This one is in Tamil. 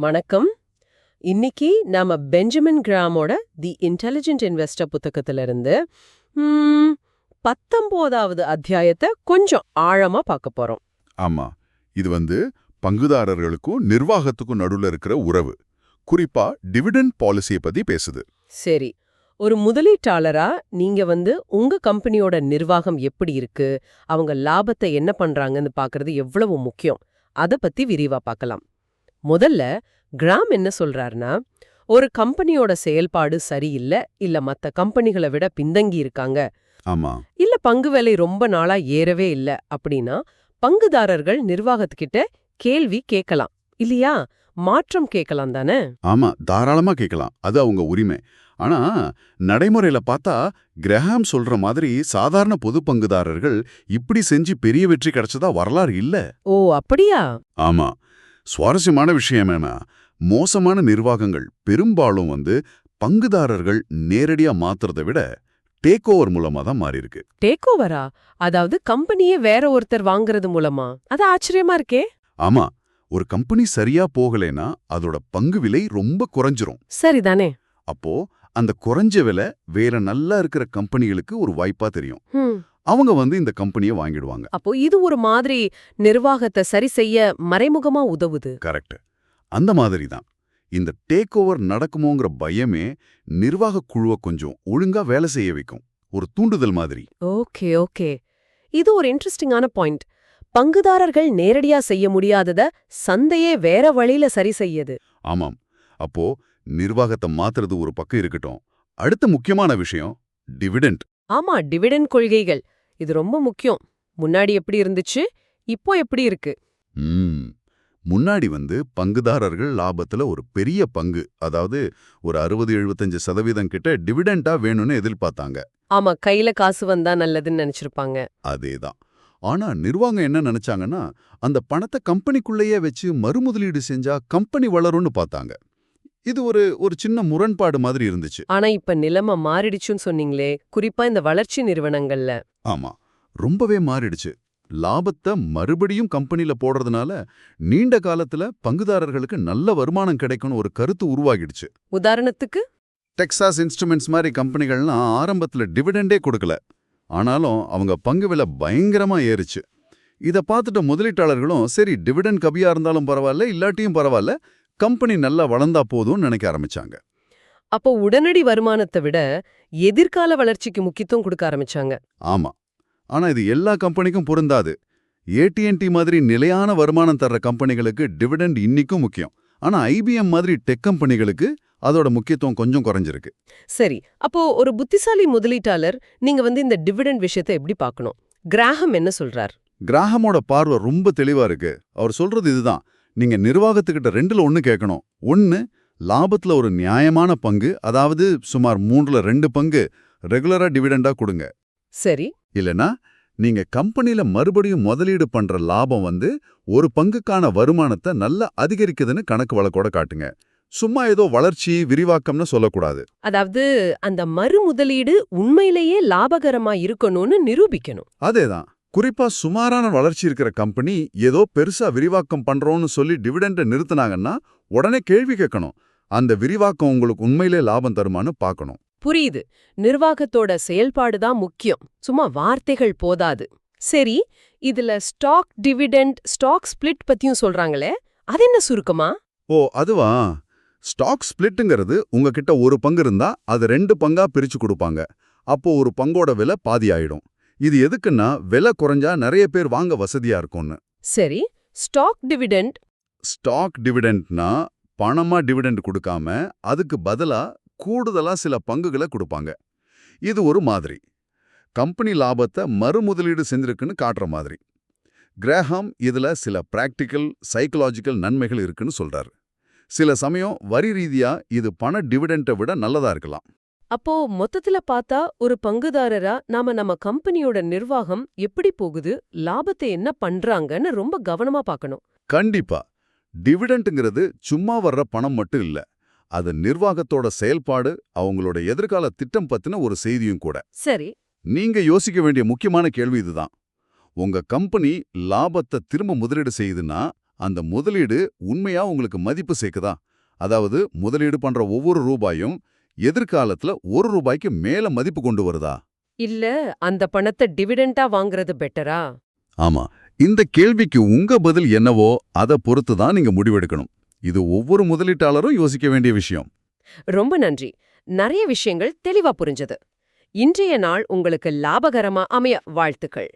வணக்கம். இன்னைக்கு நாம பெஞ்சமின் கிராமோட தி இன்டெலிஜென்ட் இன்வெஸ்டர் புத்தகத்திலிருந்து 19வது அத்தியாயத்தை கொஞ்சம் ஆழமா பார்க்க போறோம். ஆமா, இது பங்குதாரர்களுக்கும் நிர்வாகத்துக்கும் நடுவுல இருக்கிற உறவு, குறிப்பா டிவிடெண்ட் பாலிசியை பத்தி பேசுது. சரி, ஒரு முதலீட்டாளரா நீங்க உங்க கம்பெனியோட நிர்வாகம் எப்படி இருக்கு, அவங்க லாபத்தை என்ன பண்றாங்கன்னு பார்க்கறது எவ்வளவு முக்கியம், அத பத்தி விரிவா பார்க்கலாம். முதல்ல கிராம் என்ன சொல்றாருன்னா, ஒரு கம்பெனியோட செயல்பாடு சரியில்லை, இல்ல மத்த கம்பெனிகளை விட பின்தங்கி இருக்காங்க, ஆமா, இல்ல பங்கு விலை ரொம்ப நாளா ஏறவே இல்ல அப்படின்னா பங்குதாரர்கள் நிர்வாகத்துக்கிட்ட கேள்வி கேட்கலாம் இல்லையா, மாற்றம் கேட்கலாம் தானே? ஆமா, தாராளமா கேட்கலாம், அது அவங்க உரிமை. ஆனா நடைமுறையில பார்த்தா கிரஹாம் சொல்ற மாதிரி சாதாரண பொது பங்குதாரர்கள் இப்படி செஞ்சு பெரிய வெற்றி கிடைச்சதா வரலாறு இல்ல. ஓ அப்படியா? ஆமா, சுவாரஸ்யமான விஷயம் என்னன்னா, மோசமான நிர்வாகங்கள் பெரும்பாலும் பங்குதாரர்கள் நேரடியா மாத்துறதை விட டேக் ஓவர் மூலமா தான் மாறி இருக்கு. டேக் ஓவரா? அதாவது கம்பெனியே வேற ஒருத்தர் வாங்குறது மூலமா? அது ஆச்சரியமா இருக்கே. ஆமா, ஒரு கம்பெனி சரியா போகலைன்னா அதோட பங்கு விலை ரொம்ப குறைஞ்சிரும். சரிதானே? அப்போ அந்த குறைஞ்ச விலை வேற நல்லா இருக்கிற கம்பெனிகளுக்கு ஒரு வாய்ப்பா தெரியும். அவங்க இந்த கம்பெனியை வாங்கிடுவாங்க. அப்போ இது ஒரு மாதிரி நிர்வாகத்தை சரி செய்ய மறைமுகமா உதவுது. கரெக்ட். அந்த மாதிரி தான் இந்த டேக் ஓவர் நடக்குமோங்கிற பயமே நிர்வாக குழுவை கொஞ்சம் ஒழுங்கா வேலை செய்ய வைக்கும், ஒரு தூண்டுதல் மாதிரி. ஓகே ஓகே, இது ஒரு இன்ட்ரெஸ்டிங்கான பாயிண்ட். பங்குதாரர்கள் நேரடியா செய்ய முடியாதத சந்தையே வேற வழியில சரி செய்யுது. ஆமாம். அப்போ நிர்வாகத்தை மாத்துறது ஒரு பக்கம் இருக்கட்டும், அடுத்த முக்கியமான விஷயம் டிவிடெண்ட். ஆமா, டிவிடெண்ட் கொள்கைகள், இது ரொம்ப முக்கியம். முன்னாடி எப்படி இருந்துச்சு, இப்போ எப்படி இருக்கு? முன்னாடி பங்குதாரர்கள் லாபத்துல ஒரு பெரிய பங்கு, அதாவது ஒரு 60-75% கிட்ட டிவிடெண்டா வேணும்னு எதிர்பார்த்தாங்க. ஆமா, கையில காசு வந்தா நல்லதுன்னு நினைச்சிருப்பாங்க. அதேதான். ஆனா நிர்வாகம் என்ன நினைச்சாங்கன்னா, அந்த பணத்தை கம்பெனிக்குள்ளேயே வச்சு மறுமுதலீடு செஞ்சா கம்பெனி வளரும்னு பார்த்தாங்க. இது ஒரு சின்ன முரண்பாடு மாதிரி இருந்துச்சு. ஆனா இப்ப நிலைமை மாறிடுச்சுன்னு சொன்னீங்களே, குறிப்பா இந்த வளர்ச்சி நிறுவனங்கள்ல. ஆமா, ரொம்பவே மாறிடுச்சு. லாபத்தை மறுபடியும் கம்பெனில போடுறதுனால நீண்ட காலத்துல பங்குதாரர்களுக்கு நல்ல வருமானம் கிடைக்கும்னு ஒரு கருத்து உருவாகிடுச்சு. உதாரணத்துக்கு டெக்சாஸ் இன்ஸ்ட்ருமெண்ட்ஸ் மாதிரி கம்பெனிகள்லாம் ஆரம்பத்துல டிவிடெண்டே கொடுக்கல. ஆனாலும் அவங்க பங்கு விலை பயங்கரமா ஏறிச்சு. இதை பார்த்துட்டு முதலீட்டாளர்களும் சரி, டிவிடெண்ட் கம்மியா இருந்தாலும் பரவாயில்ல, இல்லாட்டியும் பரவாயில்ல, கம்பெனி நல்லா வளர்ந்தா போதும்னு நினைக்க ஆரம்பிச்சாங்க. அப்போ உடனடி வருமானத்தை விட எதிர்கால வளர்ச்சிக்கு முக்கியத்துவம் கொடுக்க ஆரம்பிச்சாங்க. ஆமா, ஆனா இது எல்லா கம்பெனிக்கும் பொருந்தாது. AT&T மாதிரி நிலையான வருமானம் தர்ற கம்பெனிகளுக்கு டிவிடெண்ட் இன்னிக்கும் முக்கியம். ஆனா IBM மாதிரி டெக் கம்பெனிகளுக்கு அதோட முக்கியத்துவம் கொஞ்சம் குறைஞ்சிருக்கு. சரி, அப்போ ஒரு புத்திசாலி முதலீட்டாளர் நீங்க இந்த டிவிடெண்ட் விஷயத்தை எப்படி பார்க்கணும்? கிராஹம் என்ன சொல்றார்? கிராஹமோட பார்வை ரொம்ப தெளிவா இருக்கு. அவர் சொல்றது இதுதான், நீங்க நிர்வாகத்துக்கிட்ட 2ல் 1 கேட்கணும். 1, லாபத்துல ஒரு நியாயமான பங்கு, அதாவது சுமார் 3ல் 2 பங்கு ரெகுலரா டிவிடெண்டா கொடுங்க. சரி. இல்லனா நீங்க கம்பெனில மறுபடியும் முதலீடு பண்ற லாபம் ஒரு பங்குக்கான வருமானத்தை நல்லா அதிகரிக்குதுன்னு கணக்கு வழக்கோட காட்டுங்க. சும்மா ஏதோ வளர்ச்சி விரிவாக்கம்னு சொல்லக்கூடாது. அதாவது அந்த மறு முதலீடு உண்மையிலேயே லாபகரமா இருக்கணும்னு நிரூபிக்கணும். அதேதான். குறிப்பா சுமாரான வளர்ச்சி இருக்கிற கம்பெனி ஏதோ பெருசா விரிவாக்கம் பண்றோம்னு சொல்லி டிவிடெண்டை நிறுத்தினாங்கன்னா உடனே கேள்வி கேட்கணும், அந்த விரிவாக்கம் உங்களுக்கு உண்மையிலே லாபம் தருமான்னு பார்க்கணும். புரியுது, நிர்வாகத்தோட செயல்பாடுதான் முக்கியம், சும்மா வார்த்தைகள் போதாது. சரி, இதுல ஸ்டாக் டிவிடெண்ட், ஸ்டாக் ஸ்பிளிட் பத்தியும் சொல்றாங்களே, அது என்ன சுருக்கமா? ஓ அதுவா, ஸ்டாக் ஸ்பிளிட்டுங்கிறது உங்ககிட்ட ஒரு பங்கு இருந்தா அது 2 பங்கா பிரிச்சு கொடுப்பாங்க. அப்போ ஒரு பங்கோட விலை பாதி ஆயிடும். இது எதுக்குன்னா விலை குறைஞ்சா நிறைய பேர் வாங்க வசதியா இருக்கும்னு. சரி, ஸ்டாக் டிவிடெண்ட். ஸ்டாக் டிவிடெண்ட்னா பணமா டிவிடெண்ட் கொடுக்காம அதுக்கு பதிலா கூடுதலா சில பங்குகளை கொடுப்பாங்க. இது ஒரு மாதிரி கம்பெனி லாபத்தை மறுமுதலீடு செஞ்சிருக்குன்னு காட்டுற மாதிரி. கிரஹாம் இதுல சில பிராக்டிக்கல் சைக்கலாஜிக்கல் நன்மைகள் இருக்குன்னு சொல்றாரு. சில சமயம் வரி ரீதியா இது பண டிவிடெண்டை விட நல்லதா இருக்கலாம். அப்போ மொத்தத்துல பார்த்தா ஒரு பங்குதாரரா நம்ம கம்பெனியோட நிர்வாகம் எப்படி போகுது, லாபத்தை என்ன பண்றாங்கன்னு ரொம்ப கவனமா பார்க்கணும். கண்டிப்பா. டிவிடெண்ட்ங்கிறது சும்மா வர்ற பணம் மட்டும் இல்ல, அது நிர்வாகத்தோட செயல்பாடு, அவங்களோட எதிர்கால திட்டம் பத்தின ஒரு செய்தியும் கூட. சரி, நீங்க யோசிக்க வேண்டிய முக்கியமான கேள்வி இதுதான். உங்க கம்பெனி லாபத்தை திரும்ப முதலீடு செய்யுதுன்னா அந்த முதலீடு உண்மையா உங்களுக்கு மதிப்பு சேர்க்குதா? அதாவது முதலீடு பண்ற ஒவ்வொரு ரூபாயும் எதிர்காலத்துல ₹1 மேல மதிப்பு கொண்டு வருதா? இல்ல அந்த பணத்தை டிவிடெண்டா வாங்குறது பெட்டரா? ஆமா. இந்த கேள்விக்கு உங்க பதில் என்னவோ அத பொறுத்து தான் நீங்க முடிவெடுக்கணும். இது ஒவ்வொரு முதலீட்டாளரும் யோசிக்க வேண்டிய விஷயம். ரொம்ப நன்றி. நிறைய விஷயங்கள் தெளிவா புரிஞ்சது. இன்றைய நாள் உங்களுக்கு லாபகரமா அமைய வாழ்த்துக்கள்.